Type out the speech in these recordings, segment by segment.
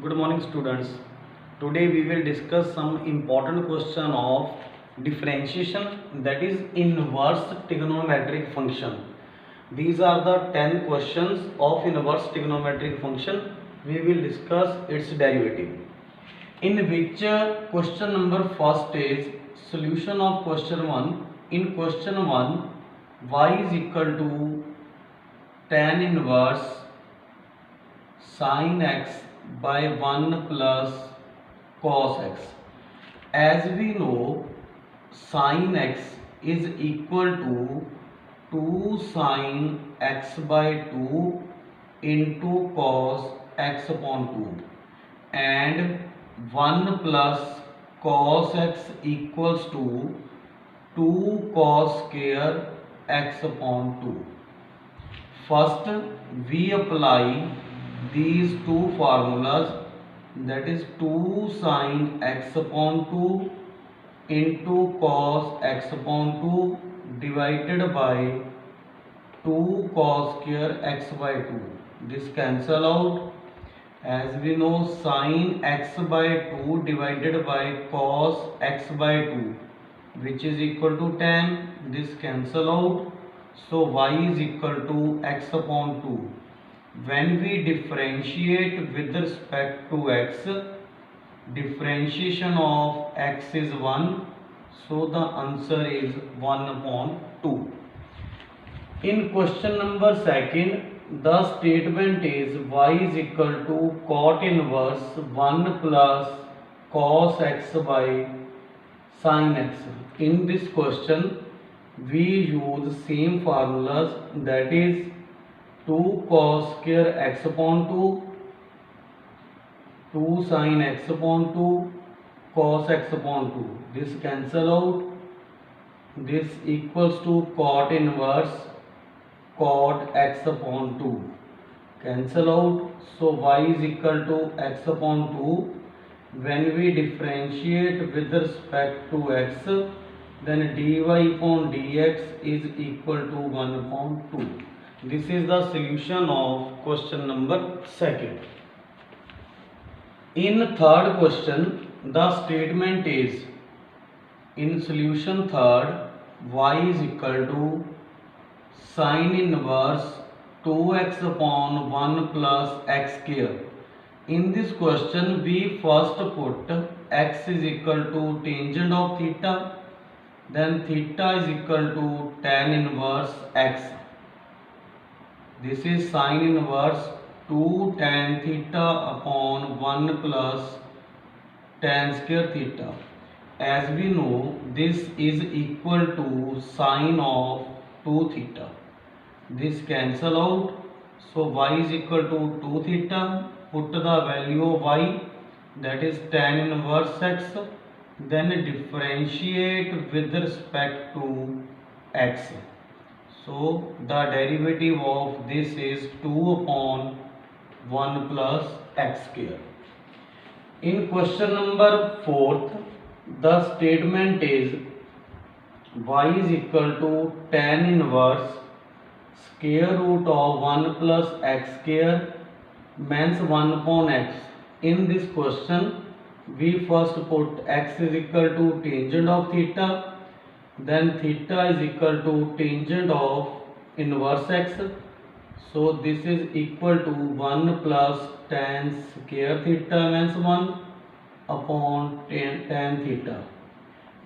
Good morning students. Today we will discuss some important question of differentiation, that is inverse trigonometric function. These are the 10 questions of inverse trigonometric function. We will discuss its derivative. In which question number first is solution of question 1. In question 1, y is equal to tan inverse sin x by 1 plus cos x. As we know, sin x is equal to 2 sin x by 2 into cos x upon 2, and 1 plus cos x equals to 2 cos square x upon 2. First, we apply these two formulas, that is 2 sin x upon 2 into cos x upon 2 divided by 2 cos square x by 2. This cancel out. As we know, sin x by 2 divided by cos x by 2, which is equal to tan. This cancel out. So y is equal to x upon 2. When we differentiate with respect to x, differentiation of x is 1, so the answer is 1 upon 2. In question number second, the statement is y is equal to cot inverse 1 plus cos x by sin x. In this question, we use same formulas, that is 2 cos square x upon 2, 2 sin x upon 2, cos x upon 2. This cancel out. This equals to cot inverse cot x upon 2. Cancel out. So y is equal to x upon 2. When we differentiate with respect to x, then dy upon dx is equal to 1 upon 2. This is the solution of question number second. In third question, the statement is, in solution third, y is equal to sin inverse 2x upon 1 plus x square. In this question, we first put x is equal to tangent of theta, then theta is equal to tan inverse x. This is sin inverse 2 tan theta upon 1 plus tan square theta. As we know, this is equal to sine of 2 theta. This cancel out. So y is equal to 2 theta. Put the value of y, that is tan inverse x. Then differentiate with respect to x. So the derivative of this is 2 upon 1 plus x square. In question number 4th, the statement is y is equal to tan inverse square root of 1 plus x square means 1 upon x. In this question, we first put x is equal to tangent of theta, then theta is equal to tangent of inverse x. So this is equal to 1 plus tan square theta means 1 upon tan theta.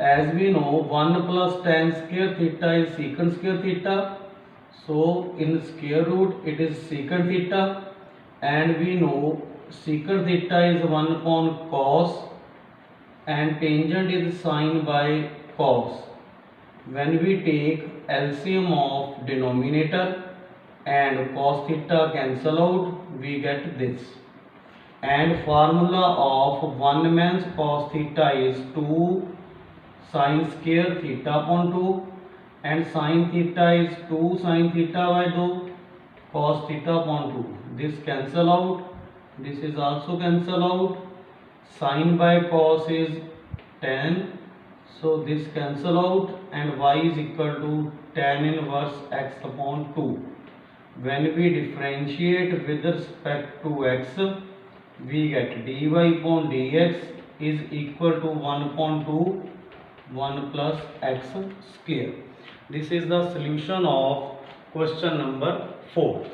As we know, 1 plus tan square theta is secant square theta. So in square root it is secant theta, and we know secant theta is 1 upon cos and tangent is sine by cos. When we take LCM of denominator and cos theta cancel out, we get this. And formula of 1 means cos theta is 2 sin square theta upon 2, and sin theta is 2 sin theta by 2 cos theta upon 2. This cancel out. This is also cancel out. Sin by cos is tan. So this cancel out, and y is equal to tan inverse x upon 2. When we differentiate with respect to x, we get dy upon dx is equal to 1 upon 2 1 plus x square. This is the solution of question number 4.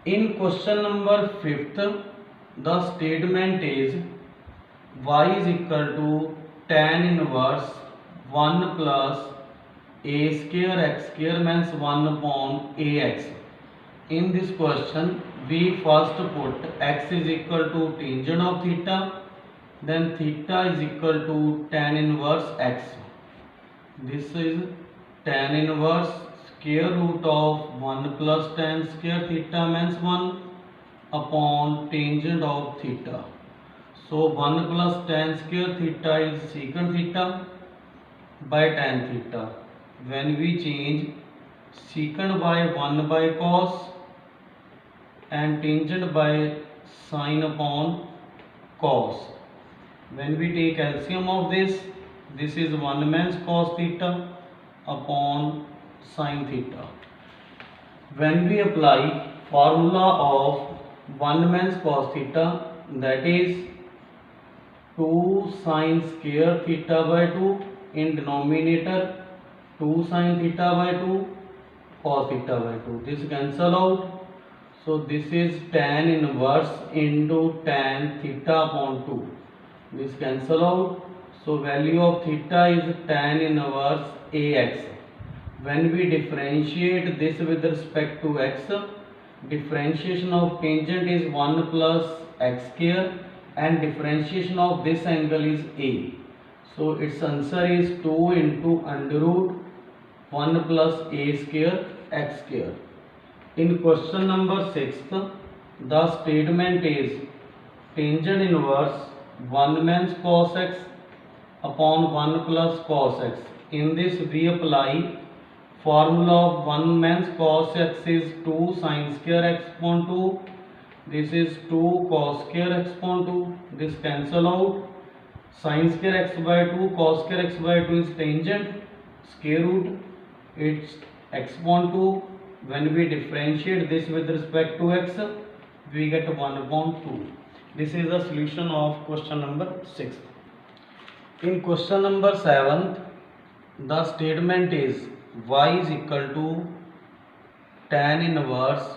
In question number 5th, the statement is y is equal to tan inverse 1 plus a square x square means 1 upon ax. In this question, we first put x is equal to tangent of theta, then theta is equal to tan inverse x. This is tan inverse square root of 1 plus tan square theta means 1 upon tangent of theta. So 1 plus tan square theta is secant theta by tan theta. When we change secant by 1 by cos and tangent by sine upon cos. When we take LCM of this is 1 means cos theta upon sine theta. When we apply formula of 1 means cos theta, that is 2 sine square theta by 2 in denominator, 2 sine theta by 2 cos theta by 2. This cancel out. So this is tan inverse into tan theta upon 2. This cancel out. So value of theta is tan inverse ax. When we differentiate this with respect to x, differentiation of tangent is 1 plus x square and differentiation of this angle is a. So its answer is 2 into under root 1 plus a square x square. In question number 6, the statement is tangent inverse 1 means cos x upon 1 plus cos x. In this we apply formula of 1 means cos x is 2 sin square x upon 2. This is 2 cos square x upon 2. This cancel out. Sin square x by 2 cos square x by 2 is tangent square root. It's x upon 2. When we differentiate this with respect to x, we get 1 upon 2. This is the solution of question number 6. In question number 7, the statement is y is equal to tan inverse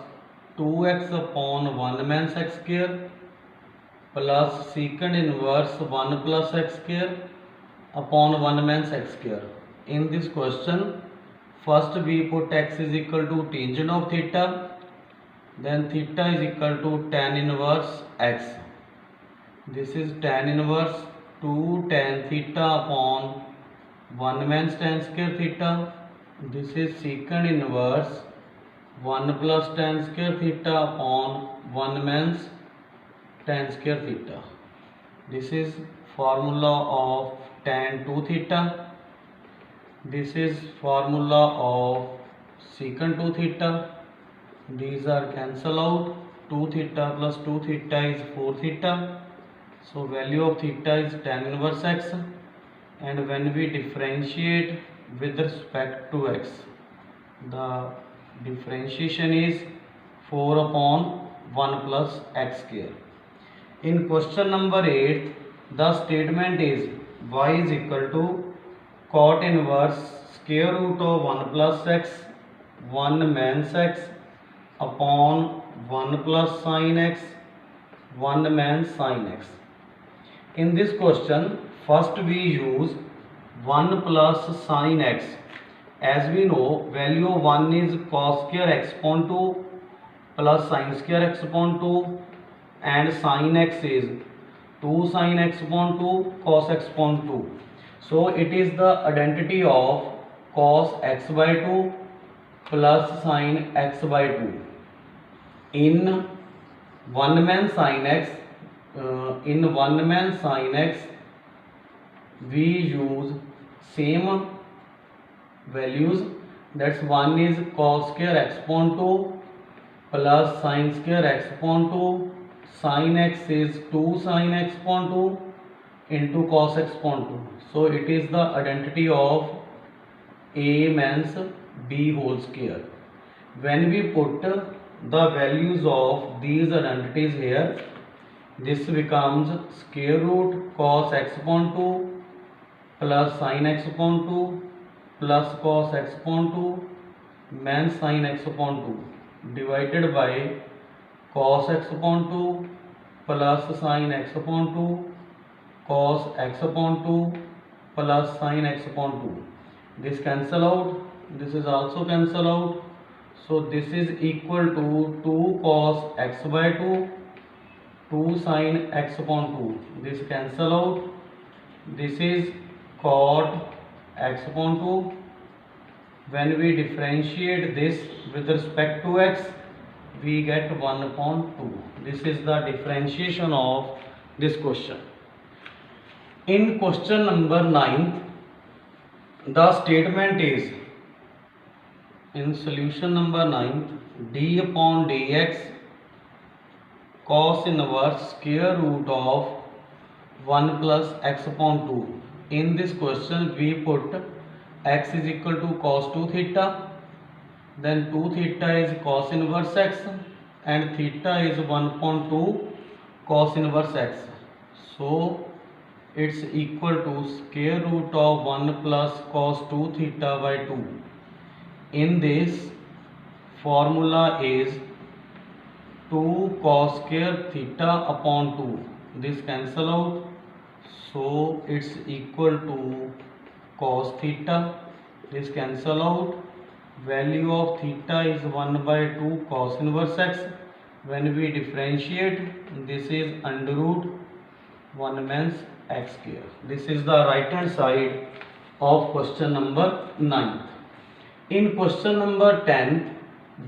2x upon 1 means x square plus secant inverse 1 plus x square upon 1 means x square. In this question, first we put x is equal to tangent of theta, then theta is equal to tan inverse x. This is tan inverse 2 tan theta upon 1 means tan square theta. This is secant inverse 1 plus tan square theta upon 1 means tan square theta. This is formula of tan 2 theta. This is formula of secant 2 theta. These are cancel out. 2 theta plus 2 theta is 4 theta. So value of theta is tan inverse x. And when we differentiate with respect to x, the differentiation is 4 upon 1 plus x square. In question number 8, the statement is y is equal to cot inverse square root of 1 plus x 1 means x upon 1 plus sin x 1 means sin x. In this question, first we use 1 plus sin x. As we know, value of 1 is cos square x upon 2 plus sin square x upon 2 and sin x is 2 sin x upon 2 cos x upon 2. So it is the identity of cos x by 2 plus sin x by 2. In 1 man sin x, we use same values. That's 1 is cos square x upon 2 plus sin square x upon 2. Sin x is 2 sin x upon 2 into cos x upon 2. So it is the identity of a means b whole square. When we put the values of these identities here. This becomes square root cos x upon 2 plus sin x upon 2 plus cos x upon 2 minus sin x upon 2 divided by cos x upon 2 plus sin x upon 2 cos x upon 2 plus sin x upon 2. This cancel out, this is also cancel out. So this is equal to 2 cos x by 2, 2 sin x upon 2. This cancel out. This is cot x upon 2. When we differentiate this with respect to x, we get 1 upon 2. This is the differentiation of this question. In question number 9, the statement is, in solution number 9, d upon dx cos inverse square root of 1 plus x upon 2. In this question we put x is equal to cos 2 theta, then 2 theta is cos inverse x and theta is 1 upon 2 cos inverse x. So it's equal to square root of 1 plus cos 2 theta by 2. In this formula is 2 cos square theta upon 2. This cancel out. So it's equal to cos theta. This cancel out. Value of theta is 1 by 2 cos inverse x. When we differentiate, this is under root 1 minus x square. This is the right hand side of question number 9. In question number 10,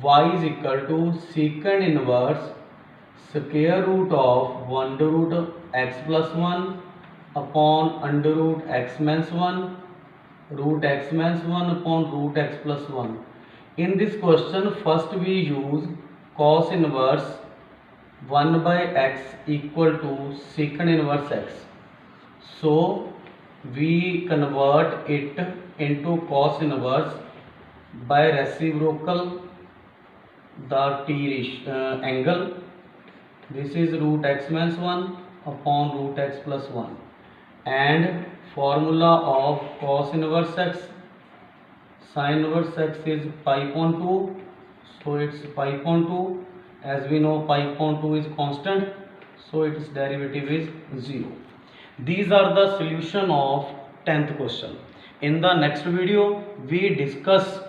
y is equal to secant inverse square root of under root x plus 1 upon under root x minus 1 root x minus 1 upon root x plus 1. In this question, first we use cos inverse 1 by x equal to secant inverse x. So we convert it into cos inverse by reciprocal the t angle. This is root x minus 1 upon root x plus 1, and formula of cos inverse x, sin inverse x is pi upon 2, so it's pi upon 2. As we know, pi upon 2 is constant, so its derivative is 0. These are the solution of 10th question. In the next video, we discuss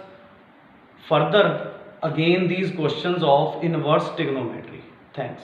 further again these questions of inverse trigonometry. Thanks.